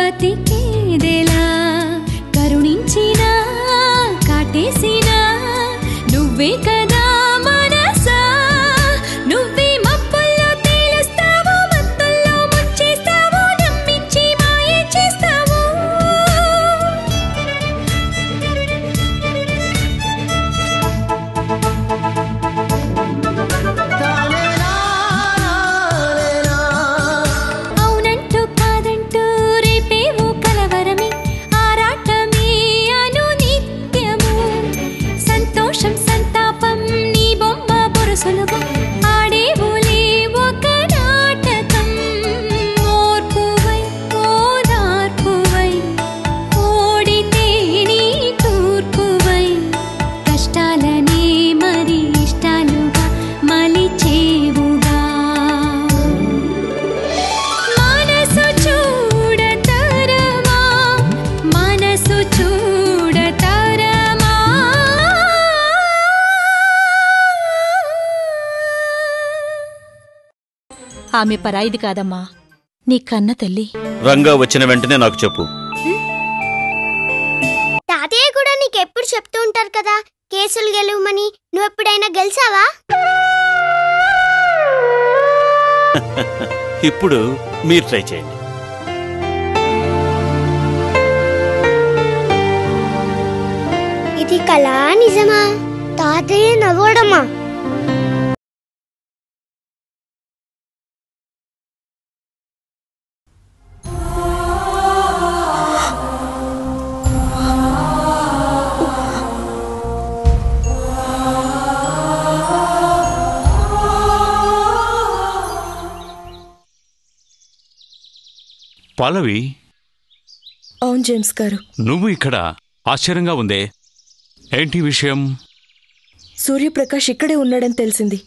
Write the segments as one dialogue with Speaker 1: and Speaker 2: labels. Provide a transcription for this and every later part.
Speaker 1: బతికేదెలా కరుణించినా కాటేసినా నువ్వే కదా మనసా నువ్వే మబ్బుల్లో తేలుస్తావు మత్తుల్లో ముంచేస్తావు నమ్మించి మాయ చేస్తావు అవునంటూ కాదంటూ రేపేవో కలవరమే ఆరాటమే అను నిత్యము సంతోషం సంతాపం నీ బొమ్మ బొరుసులుగా ఆడేవులే ఒక నాటకం ఓర్పువై ఓదార్పువై ఓడితే నీ తూర్పువై కష్టాలనే మరి ఇష్టాలుగా మలిచేవుగా మనసు చూడతరమా మనసు చూడతరమా
Speaker 2: ఆమె పరాయిది కాదమ్మా, నీ కన్న తల్లి.
Speaker 3: రంగా వచ్చిన వెంటనే నాకు చెప్పు.
Speaker 4: తాతయ్య కూడా నీకెప్పుడు చెప్తూ ఉంటారు కదా కేసులు గెలవమని. నువ్వెప్పుడైనా గెలిచావా?
Speaker 3: ఇప్పుడు మీరు ట్రై చేయండి.
Speaker 4: ఇది కళా నిజమా? తాతయ్య నవ్వడమా?
Speaker 5: పల్లవి,
Speaker 6: అవును జేమ్స్ గారు.
Speaker 5: నువ్వు ఇక్కడ? ఆశ్చర్యంగా ఉందే, ఏంటి విషయం?
Speaker 6: సూర్యప్రకాష్ ఇక్కడే ఉన్నాడని తెలిసింది.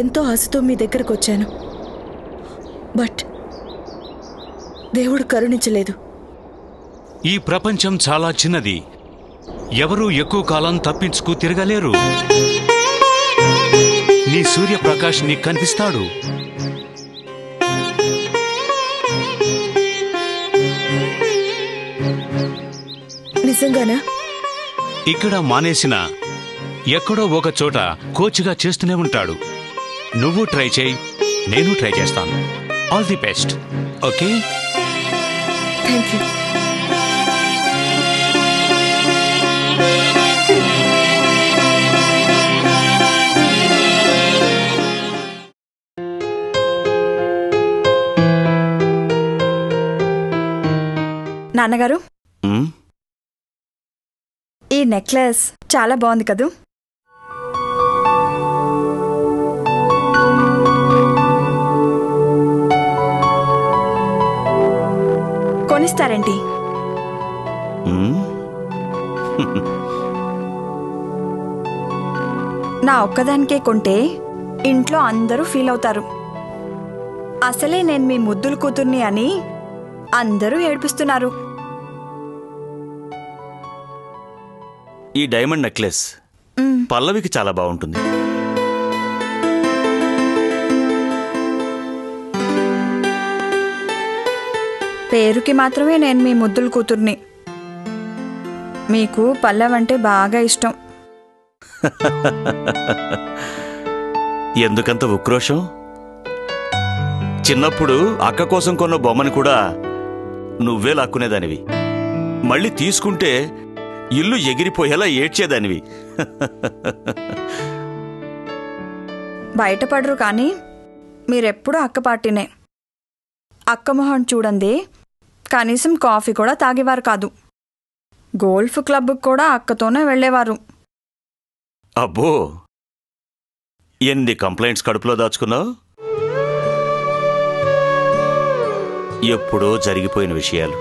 Speaker 6: ఎంతో ఆశతో మీ దగ్గరకు వచ్చాను, బట్ దేవుడు కరుణించలేదు.
Speaker 5: ఈ ప్రపంచం చాలా చిన్నది, ఎవరూ ఎక్కువ కాలం తప్పించుకు తిరగలేరు. నీ సూర్యప్రకాష్ నీకు కనిపిస్తాడు.
Speaker 6: నిజంగానా?
Speaker 5: ఇక్కడ మానేసిన ఎక్కడో ఒక చోట కోచ్గా చేస్తూనే ఉంటాడు. నువ్వు ట్రై చేయి, నేను ట్రై చేస్తాను. All the best. Okay,
Speaker 6: thank you.
Speaker 7: నాన్నగారు, ఈ నెక్లెస్ చాలా బాగుంది కదూ? కొనిస్తారేంటి? నా ఒక్కదానికే కొంటే ఇంట్లో అందరూ ఫీల్ అవుతారు. అసలే నేను మీ ముద్దుల కూతుర్ని అని అందరూ ఏడిపిస్తున్నారు.
Speaker 3: ఈ డైమండ్ నెక్లెస్ పల్లవికి చాలా బాగుంటుంది.
Speaker 7: పేరుకి మాత్రమే నేను మీ ముద్దుల కూతుర్ని. మీకు పల్లవంటే బాగా ఇష్టం.
Speaker 3: ఎందుకంత ఉక్రోషం? చిన్నప్పుడు అక్క కోసం కొన్న బొమ్మని కూడా నువ్వే లాక్కునేదానివి. మళ్ళీ తీసుకుంటే ఇల్లు ఎగిరిపోయేలా ఏడ్చేదానివి.
Speaker 7: బయటపడరు కానీ మీరెప్పుడూ అక్క పార్టీనే. అక్క మొహం చూడండి, కనీసం కాఫీ కూడా తాగేవారు కాదు. గోల్ఫ్ క్లబ్కి కూడా అక్కతోనే వెళ్ళేవారు.
Speaker 3: అబ్బో, ఎన్ని కంప్లైంట్స్ కడుపులో దాచుకున్నావు? ఎప్పుడో జరిగిపోయిన విషయాలు.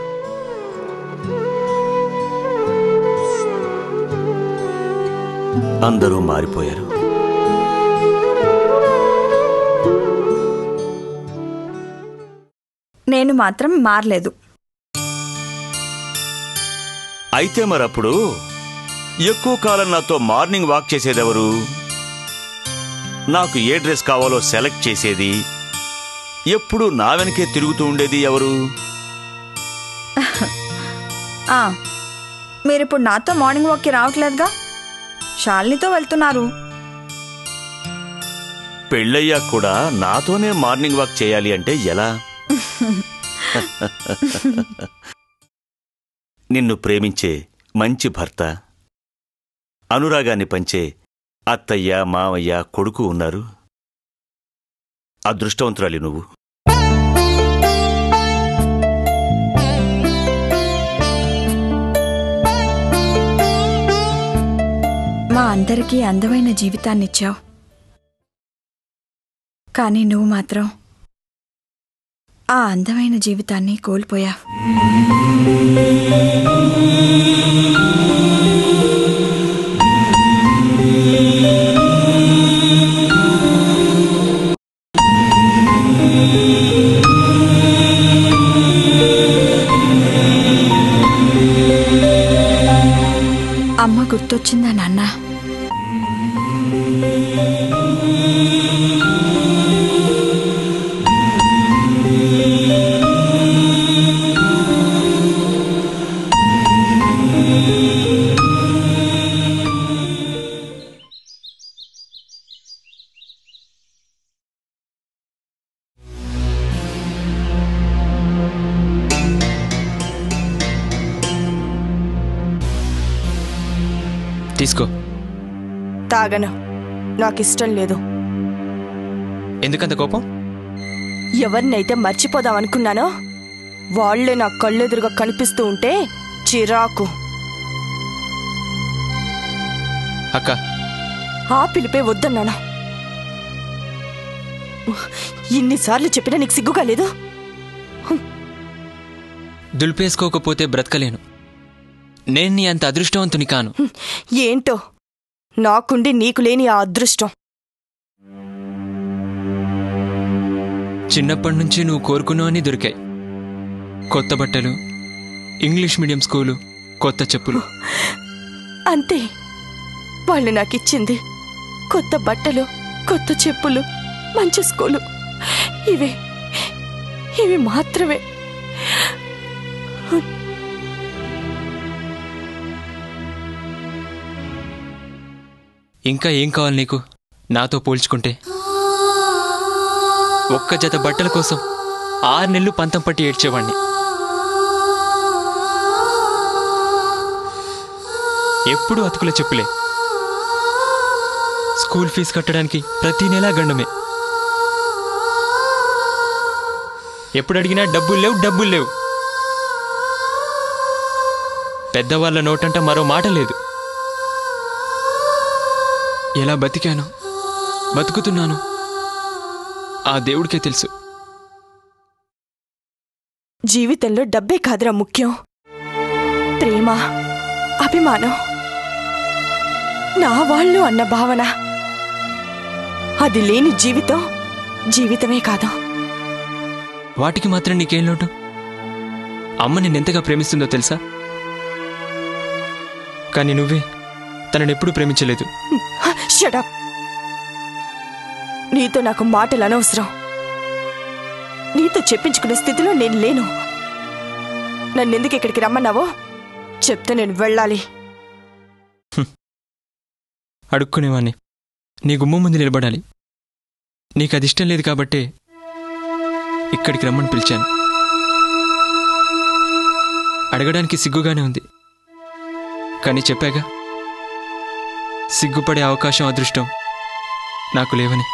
Speaker 3: అందరూ మారిపోయారు.
Speaker 7: నేను మాత్రం మారలేదు.
Speaker 3: అయితే మరప్పుడు ఎక్కువ కాలం నాతో మార్నింగ్ వాక్ చేసేదెవరు? నాకు ఏ డ్రెస్ కావాలో సెలెక్ట్ చేసేది, ఎప్పుడు నా వెనకే తిరుగుతూ ఉండేది ఎవరు?
Speaker 7: మీరిప్పుడు నాతో మార్నింగ్ వాక్కి రావట్లేదుగా, శాలినితో వెళ్తున్నారు.
Speaker 3: పెళ్ళయ్యాక కూడా నాతోనే మార్నింగ్ వాక్ చేయాలి అంటే ఎలా? నిన్ను ప్రేమించే మంచి భర్త, అనురాగాన్ని పంచే అత్తయ్య, మావయ్య, కొడుకు ఉన్నారు. అదృష్టవంతురాలి నువ్వు.
Speaker 7: మా అందరికీ అందమైన జీవితాన్నిచ్చావు, కానీ నువ్వు మాత్రం ఆ అందమైన జీవితాన్ని కోల్పోయావు. అమ్మ గుర్తొచ్చిందా నాన్న?
Speaker 8: తీసుకో.
Speaker 6: తాగను, నాకిష్టం లేదు.
Speaker 8: ఎందుకంత కోపం?
Speaker 6: ఎవరినైతే మర్చిపోదాం అనుకున్నానో వాళ్లే నా కళ్ళెదురుగా కనిపిస్తూ ఉంటే చిరాకు.
Speaker 8: అక్క,
Speaker 6: ఆ పిలిపే వద్దన్నాను. ఇన్నిసార్లు చెప్పినా నీకు సిగ్గుగా లేదు?
Speaker 8: దులిపేసుకోకపోతే బ్రతకలేను. నేను నీ అంత అదృష్టవంతుని కాను.
Speaker 6: ఏంటో నాకుండి నీకు లేని ఆ అదృష్టం.
Speaker 8: చిన్నప్పటి నుంచి నువ్వు కోరుకున్నావని దొరికాయి. కొత్త బట్టలు, ఇంగ్లీష్ మీడియం స్కూలు, కొత్త చెప్పులు.
Speaker 6: అంతే, వాళ్ళు నాకిచ్చింది కొత్త బట్టలు, కొత్త చెప్పులు, మంచి స్కూలు. ఇవి మాత్రమే.
Speaker 8: ఇంకా ఏం కావాలి నీకు నాతో పోల్చుకుంటే? ఒక్క జత బట్టల కోసం 6 నెలలు పంతం పట్టి ఏడ్చేవాణ్ణి. ఎప్పుడు అతుకుల చెప్పులే. స్కూల్ ఫీజు కట్టడానికి ప్రతి నెలా గండమే. ఎప్పుడు అడిగినా డబ్బులు లేవు. పెద్దవాళ్ళ నోటంట మరో మాట లేదు. ఎలా బతికాను, బతుకుతున్నాను ఆ దేవుడికే తెలుసు.
Speaker 6: జీవితంలో డబ్బే కాదురా ముఖ్యం, ప్రేమ, అభిమానం, నా వాళ్ళు అన్న భావన. అది లేని జీవితమే కాదు.
Speaker 8: వాటికి మాత్రం నీకేం లోటు? అమ్మ నిన్నెంతగా ప్రేమిస్తుందో తెలుసా? కానీ నువ్వే తననెప్పుడూ ప్రేమించలేదు.
Speaker 6: Shut up. నీతో నాకు మాటలు అనవసరం. నీతో చెప్పించుకునే స్థితిలో నేను లేను. నన్నెందుకు ఇక్కడికి రమ్మన్నావో చెప్తే నేను వెళ్ళాలి.
Speaker 8: అడుక్కునేవాణ్ణి, నీ గుమ్మం ముందు నిలబడాలి. నీకు అది ఇష్టం లేదు కాబట్టే ఇక్కడికి రమ్మని పిలిచాను. అడగడానికి సిగ్గుగానే ఉంది, కానీ చెప్పాగా సిగ్గుపడే అవకాశం, అదృష్టం నాకు లేవని.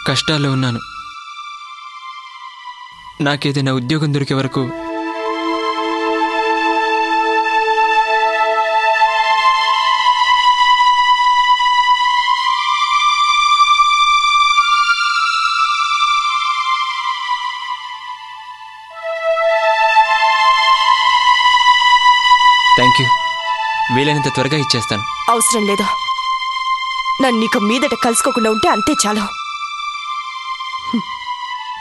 Speaker 8: కష్టాల్లో ఉన్నాను. నాకేదైనా ఉద్యోగం దొరికే వరకు థ్యాంక్ యూ. వీలైనంత త్వరగా ఇచ్చేస్తాను.
Speaker 6: అవసరం లేదు. నన్ను నీకు మీదట కలుసుకోకుండా ఉంటే అంతే చాలు.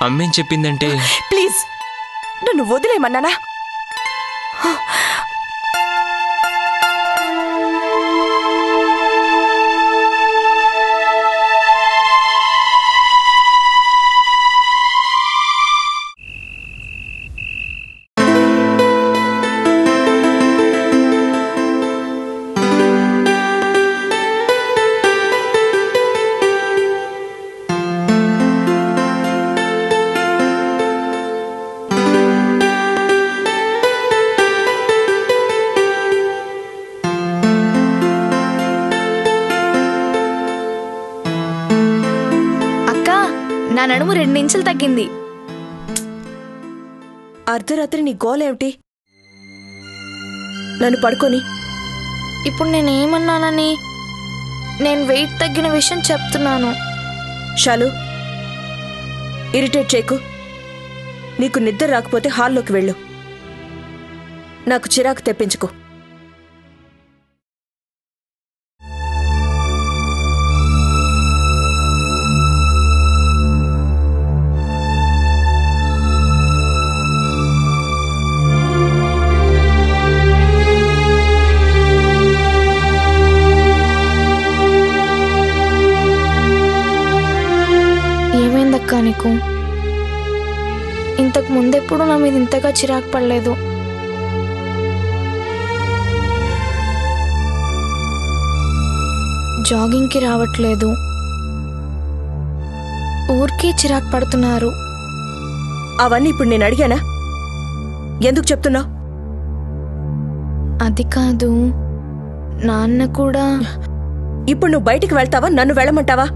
Speaker 8: అమ్మేం చెప్పిందంటే
Speaker 6: ప్లీజ్ నన్ను వదిలేయమన్నానా?
Speaker 9: నా నడుము 2 ఇంచులు తగ్గింది.
Speaker 6: అర్ధరాత్రి నీ గోలేమిటి? నన్ను పడుకొని.
Speaker 9: ఇప్పుడు నేనేమన్నానని? నేను వెయిట్ తగ్గిన విషయం చెప్తున్నాను.
Speaker 6: షాలు, ఇరిటేట్ చేయకు. నీకు నిద్ర రాకపోతే హాల్లోకి వెళ్ళు. నాకు చిరాకు తెప్పించుకో.
Speaker 9: ఏమైందక్కా నీకు? ఇంతకు ముందెప్పుడు నా మీద ఇంతగా చిరాకు పడలేదు. జాగింగ్కి రావట్లేదు, ఊరికే చిరాకు పడుతున్నారు.
Speaker 6: అవన్నీ ఇప్పుడు నేను అడిగానా? ఎందుకు చెప్తున్నావు?
Speaker 9: అది కాదు, నాన్న కూడా.
Speaker 6: ఇప్పుడు నువ్వు బయటికి వెళ్తావా, నన్ను వెళ్ళమంటావా?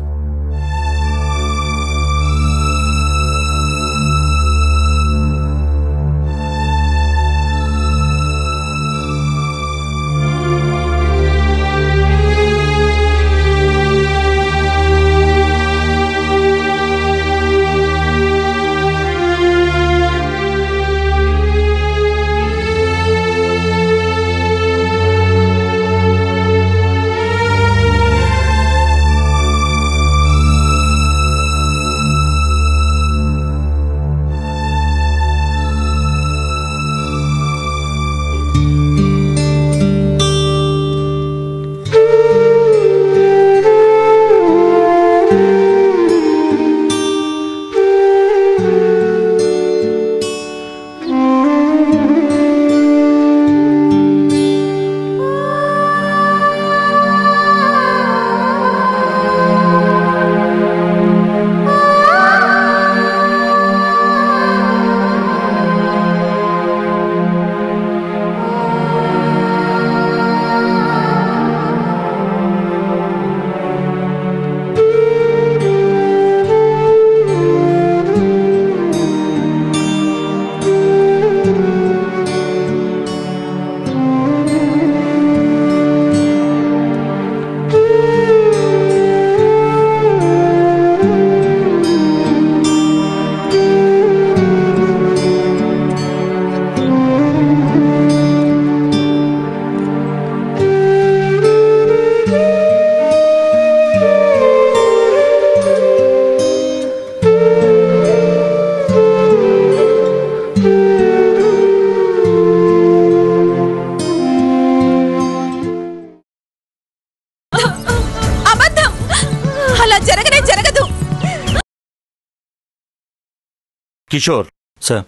Speaker 3: Kishore
Speaker 8: sir,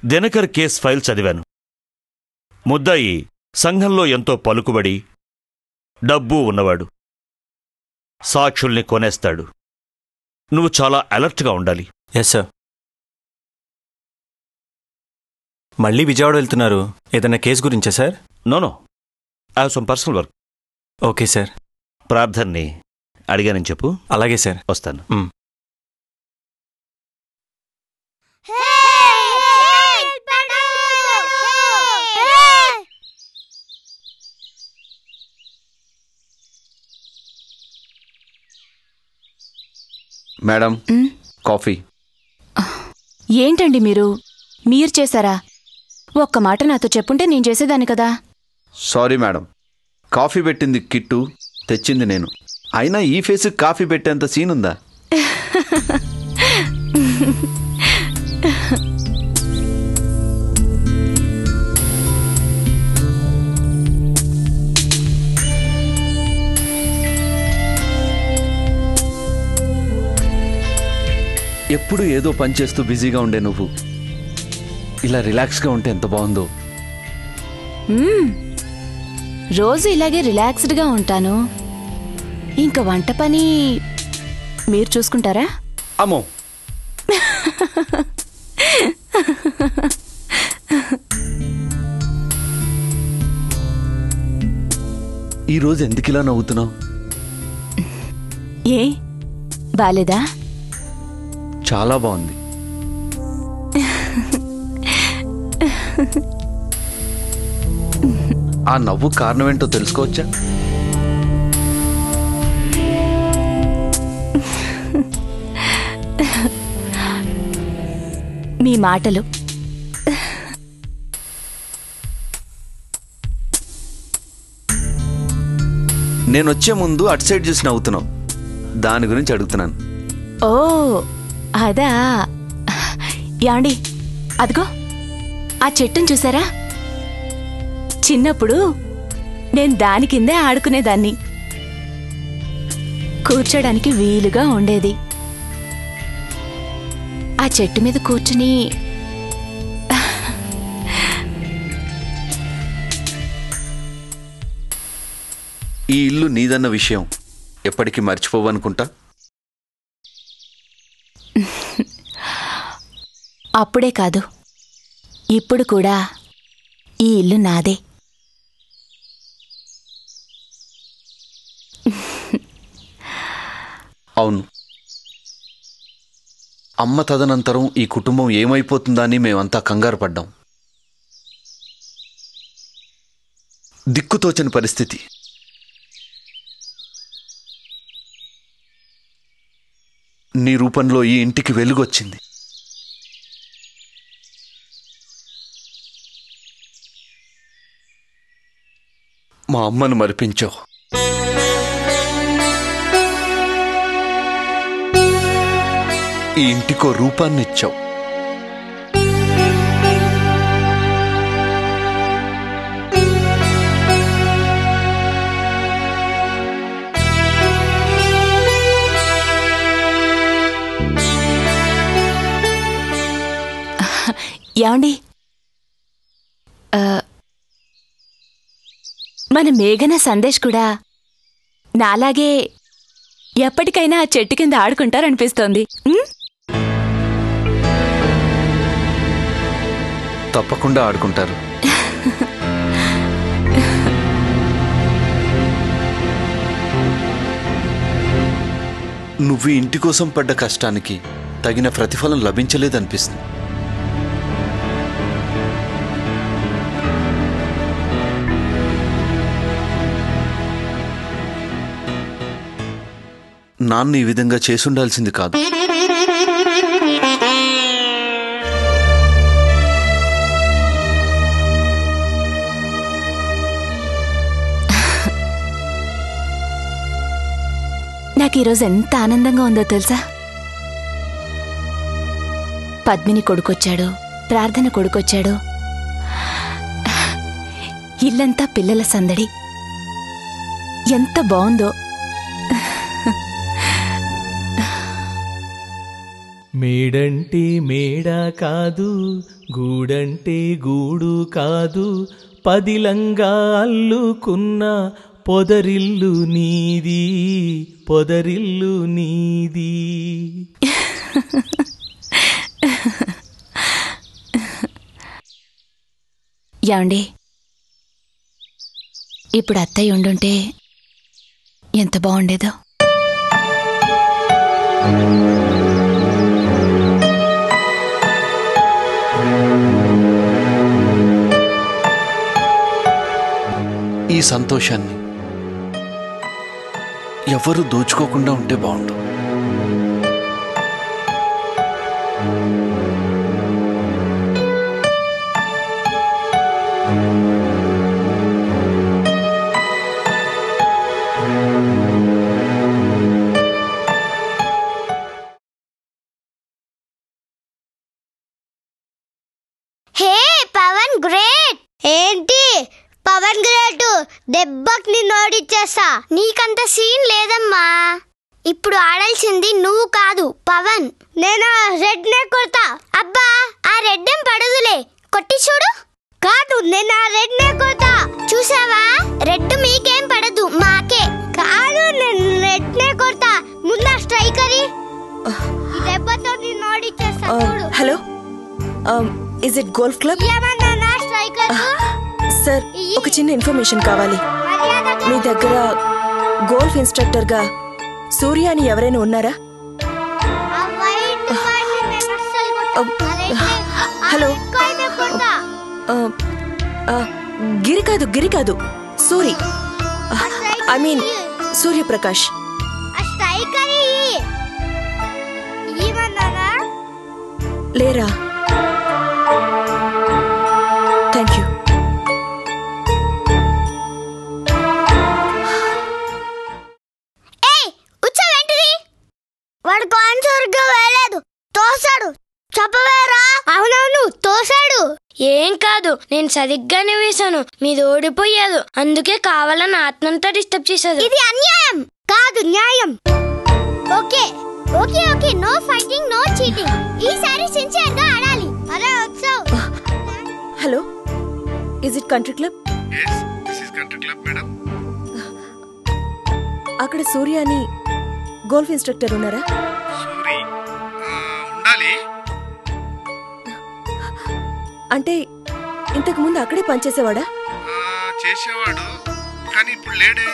Speaker 3: Dinakar case file చదివాను. ముద్దాయి సంఘంలో ఎంతో పలుకుబడి, డబ్బు ఉన్నవాడు. సాక్షుల్ని కొనేస్తాడు. నువ్వు చాలా అలర్ట్గా ఉండాలి.
Speaker 8: Yes sir. మళ్ళీ విజయవాడ వెళ్తున్నారు. ఏదైనా కేసు గురించా sir?
Speaker 3: No, I have some personal work.
Speaker 8: Okay sir.
Speaker 3: ప్రార్థన్ని అడిగానని చెప్పు.
Speaker 8: అలాగే సార్,
Speaker 3: వస్తాను.
Speaker 10: Madam, coffee.
Speaker 2: ఏంటండి మీరు చేశారా? ఒక్క మాట నాతో చెప్పుంటే నేను చేసేదాన్ని కదా.
Speaker 10: సారీ మేడం, కాఫీ పెట్టింది కిట్టు, తెచ్చింది నేను. అయినా ఈ ఫేస్కి కాఫీ పెట్టేంత సీన్ ఉందా? ఎప్పుడు ఏదో పని చేస్తూ బిజీగా ఉండే నువ్వు ఇలా రిలాక్స్గా ఉంటే ఎంత బాగుందో.
Speaker 2: రోజు ఇలాగే రిలాక్స్డ్గా ఉంటాను. ఇంకా వంట పని మీరు చూసుకుంటారా?
Speaker 10: అమ్మో, ఈరోజు ఎందుకు ఇలా నవ్వుతున్నావు?
Speaker 2: ఏ బాలేదా?
Speaker 10: చాలా బాగుంది. ఆ నవ్వు కారణం ఏంటో తెలుసుకోవచ్చా?
Speaker 2: మీ మాటలు.
Speaker 10: నేనొచ్చే ముందు అటు సైడ్ చూసి నవ్వుతున్నావు, దాని గురించి అడుగుతున్నాను.
Speaker 2: ఓ అదా. యాండి అదిగో ఆ చెట్టును చూసారా? చిన్నప్పుడు నేను దాని కిందే ఆడుకునేదాన్ని. కూర్చోడానికి వీలుగా ఉండేది. ఆ చెట్టు మీద కూర్చుని
Speaker 10: ఈ ఇల్లు నీదన్న విషయం ఎప్పటికీ మర్చిపోవనుకుంటా.
Speaker 2: అప్పుడే కాదు, ఇప్పుడు కూడా ఈ ఇల్లు నాదే.
Speaker 10: అవును, అమ్మ తదనంతరం ఈ కుటుంబం ఏమైపోతుందా అని మేమంతా కంగారు పడ్డాం. దిక్కుతోచని పరిస్థితి. నీ రూపంలో ఈ ఇంటికి వెలుగొచ్చింది. మా అమ్మను మరిపించావు. ఈ ఇంటికో రూపాన్నిచ్చావు.
Speaker 2: యాండి మన మేఘన సందేశ్ కూడా నాలాగే ఎప్పటికైనా ఆ చెట్టు కింద ఆడుకుంటారనిపిస్తోంది.
Speaker 10: తప్పకుండా ఆడుకుంటారు. నువ్వు ఇంటి కోసం పడ్డ కష్టానికి తగిన ప్రతిఫలం లభించలేదనిపిస్తుంది. నాన్న ఈ విధంగా చేసుండాల్సింది కాదు.
Speaker 2: నాకు ఈరోజు ఎంత ఆనందంగా ఉందో తెలుసా? పద్మిని కొడుకొచ్చాడు, ప్రార్థన కొడుకొచ్చాడు. ఇల్లంతా పిల్లల సందడి. ఎంత బాగుందో.
Speaker 11: మేడంటే మేడ కాదు, గూడంటే గూడు కాదు, పదిలంగా అల్లుకున్న పొదరిల్లు నీది, పొదరిల్లు నీది.
Speaker 2: యాండి ఇప్పుడు అత్తయ్య ఉండుంటే ఎంత బాగుండేదో.
Speaker 10: ఈ సంతోషాన్ని ఎవరు దోచుకోకుండా ఉంటే బాగుండు.
Speaker 4: పవన్ గ్రేట్. ఏంటి పవన్ గ్రేట్? దెబ్బకి నిన్ను ఓడిచ్చేస్తా. నీకంత సీన్ లేదమ్మా. ఇప్పుడు ఆడాల్సింది నువ్వు కాదు, పవన్. నేను రెడ్ నే కొడతా. అబ్బా ఆ రెడ్ ఏం పడదులే, కొట్టి చూడు. కాదు, నేను ఆ రెడ్ నే కొడతా. చూసావా, రెడ్ మీకేం పడదు, మాకే. కాదు, నేను రెడ్ నే కొడతా. ముందా స్ట్రైకర్ దెబ్బతో నిన్ను ఓడిచ్చేస్తా. చూడు.
Speaker 6: Hello, is it golf club?
Speaker 4: ఏమన్నా స్ట్రైకర్?
Speaker 6: సార్, ఒక చిన్న ఇన్ఫర్మేషన్ కావాలి. మీ దగ్గర గోల్ఫ్ ఇన్స్ట్రక్టర్ గా సూర్య అని ఎవరైనా ఉన్నారా? హలో, గిరి కాదు, సూరి. I mean Suryaprakash. లేరా? Thank you.
Speaker 4: వాడు కాయిన్ సరిగ్గా వేయలేదు, తోసాడు. చెప్పవేరా? అవునవును, తోసాడు.
Speaker 1: ఏం కాదు, నేను సరిగ్గానే వేశాను. మీది ఓడిపోయాదు, అందుకే కావాలని ఆత్మంతా డిస్టర్బ్ చేశారు.
Speaker 4: ఇది అన్యాయం కాదు, న్యాయం. Okay okay okay, no fighting, no cheating. ఈసారి సిన్సియర్ గా ఆడాలి. అరే వచ్చావు.
Speaker 6: Hello, is it country club? అక్కడ సూర్య అని గోల్ఫ్ ఇన్స్ట్రక్టర్ ఉన్నారా? అంటే ఇంతకు ముందు అక్కడే పనిచేసేవాడా?
Speaker 12: చేసేవాడు, కానీ ఇప్పుడు లేడే.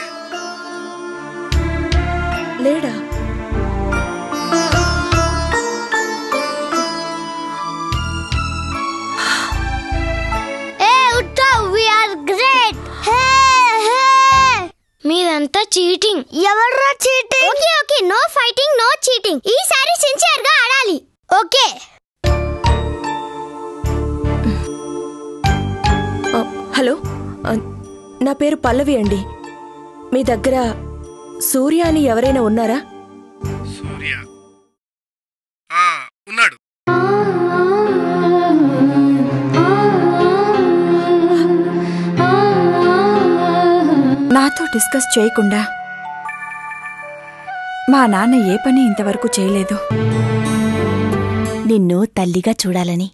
Speaker 6: లేడా?
Speaker 1: మీదంతా చీటింగ్.
Speaker 4: ఎవర్రా cheating? Okay okay, no fighting, no cheating. ఈసారి సిన్సియర్ గా ఆడాలి. ఓకే.
Speaker 6: హలో, నా పేరు పల్లవి అండి. మీ దగ్గర సూర్య అని ఎవరైనా ఉన్నారా?
Speaker 12: సూర్య ఉన్నాడు.
Speaker 7: నాతో డిస్కస్ చేయకుండా మా నాన్న ఏ పని ఇంతవరకు చేయలేదు.
Speaker 2: నిన్ను తల్లిగా చూడాలని